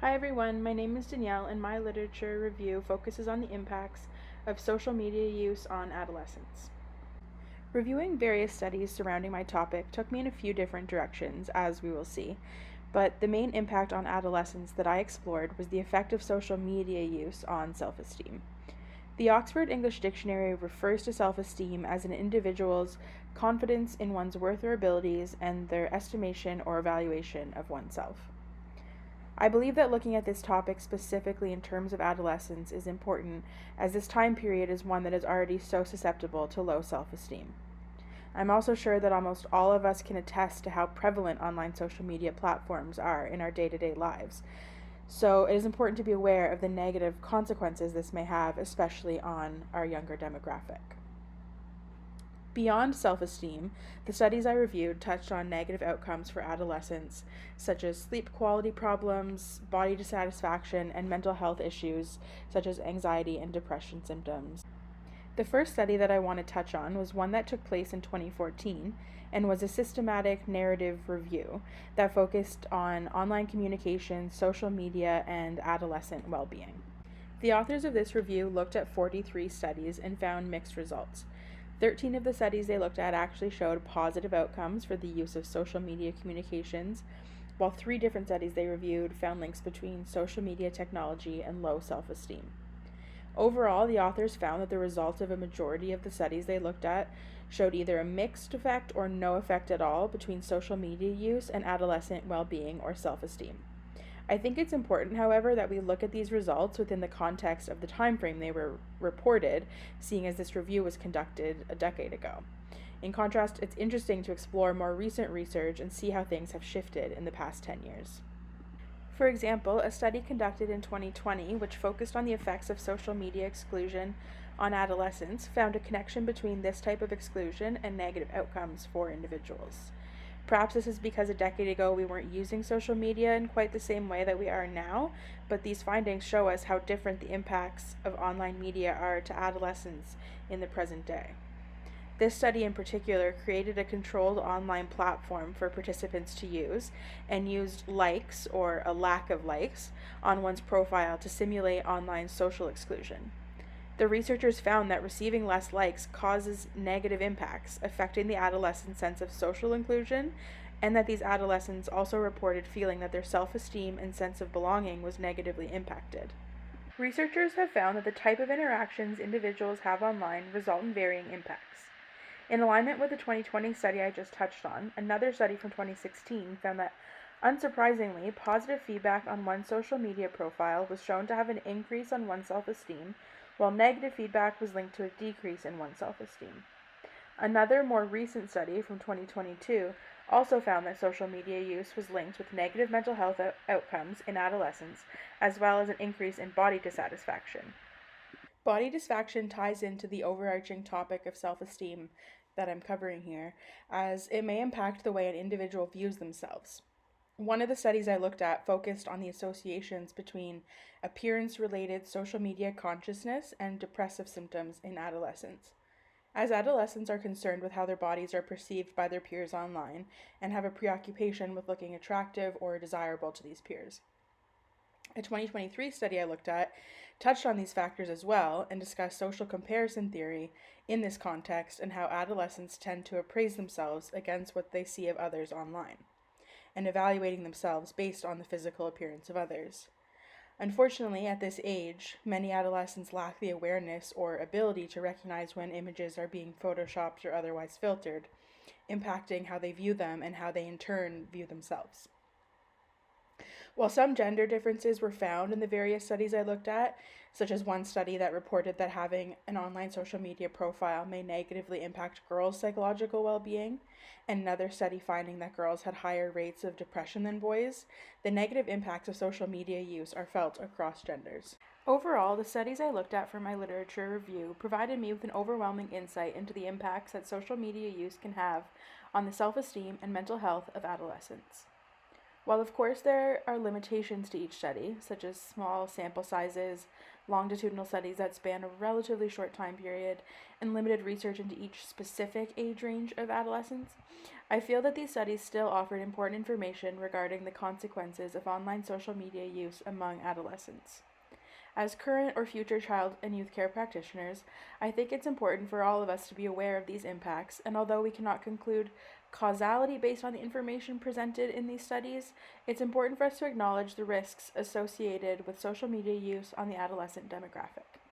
Hi everyone, my name is Danielle and my literature review focuses on the impacts of social media use on adolescents. Reviewing various studies surrounding my topic took me in a few different directions, as we will see, but the main impact on adolescents that I explored was the effect of social media use on self-esteem. The Oxford English Dictionary refers to self-esteem as an individual's confidence in one's worth or abilities and their estimation or evaluation of oneself. I believe that looking at this topic specifically in terms of adolescence is important, as this time period is one that is already so susceptible to low self-esteem. I'm also sure that almost all of us can attest to how prevalent online social media platforms are in our day-to-day lives. So it is important to be aware of the negative consequences this may have, especially on our younger demographic. Beyond self-esteem, the studies I reviewed touched on negative outcomes for adolescents, such as sleep quality problems, body dissatisfaction, and mental health issues, such as anxiety and depression symptoms. The first study that I want to touch on was one that took place in 2014 and was a systematic narrative review that focused on online communication, social media, and adolescent well-being. The authors of this review looked at 43 studies and found mixed results. 13 of the studies they looked at actually showed positive outcomes for the use of social media communications, while 3 different studies they reviewed found links between social media technology and low self-esteem. Overall, the authors found that the results of a majority of the studies they looked at showed either a mixed effect or no effect at all between social media use and adolescent well-being or self-esteem. I think it's important, however, that we look at these results within the context of the time frame they were reported, seeing as this review was conducted a decade ago. In contrast, it's interesting to explore more recent research and see how things have shifted in the past 10 years. For example, a study conducted in 2020, which focused on the effects of social media exclusion on adolescents, found a connection between this type of exclusion and negative outcomes for individuals. Perhaps this is because a decade ago we weren't using social media in quite the same way that we are now, but these findings show us how different the impacts of online media are to adolescents in the present day. This study in particular created a controlled online platform for participants to use and used likes, or a lack of likes, on one's profile to simulate online social exclusion. The researchers found that receiving less likes causes negative impacts, affecting the adolescent's sense of social inclusion, and that these adolescents also reported feeling that their self-esteem and sense of belonging was negatively impacted. Researchers have found that the type of interactions individuals have online result in varying impacts. In alignment with the 2020 study I just touched on, another study from 2016 found that, unsurprisingly, positive feedback on one's social media profile was shown to have an increase on one's self-esteem, while negative feedback was linked to a decrease in one's self-esteem. Another more recent study from 2022 also found that social media use was linked with negative mental health outcomes in adolescents, as well as an increase in body dissatisfaction. Body dysfunction ties into the overarching topic of self-esteem that I'm covering here, as it may impact the way an individual views themselves. One of the studies I looked at focused on the associations between appearance-related social media consciousness and depressive symptoms in adolescents. As adolescents are concerned with how their bodies are perceived by their peers online and have a preoccupation with looking attractive or desirable to these peers. A 2023 study I looked at touched on these factors as well and discussed social comparison theory in this context and how adolescents tend to appraise themselves against what they see of others online, and evaluating themselves based on the physical appearance of others. Unfortunately, at this age, many adolescents lack the awareness or ability to recognize when images are being photoshopped or otherwise filtered, impacting how they view them and how they in turn view themselves. While some gender differences were found in the various studies I looked at, such as one study that reported that having an online social media profile may negatively impact girls' psychological well-being, and another study finding that girls had higher rates of depression than boys, the negative impacts of social media use are felt across genders. Overall, the studies I looked at for my literature review provided me with an overwhelming insight into the impacts that social media use can have on the self-esteem and mental health of adolescents. While, of course, there are limitations to each study, such as small sample sizes, longitudinal studies that span a relatively short time period, and limited research into each specific age range of adolescents, I feel that these studies still offered important information regarding the consequences of online social media use among adolescents. As current or future child and youth care practitioners, I think it's important for all of us to be aware of these impacts, and although we cannot conclude causality based on the information presented in these studies, it's important for us to acknowledge the risks associated with social media use on the adolescent demographic.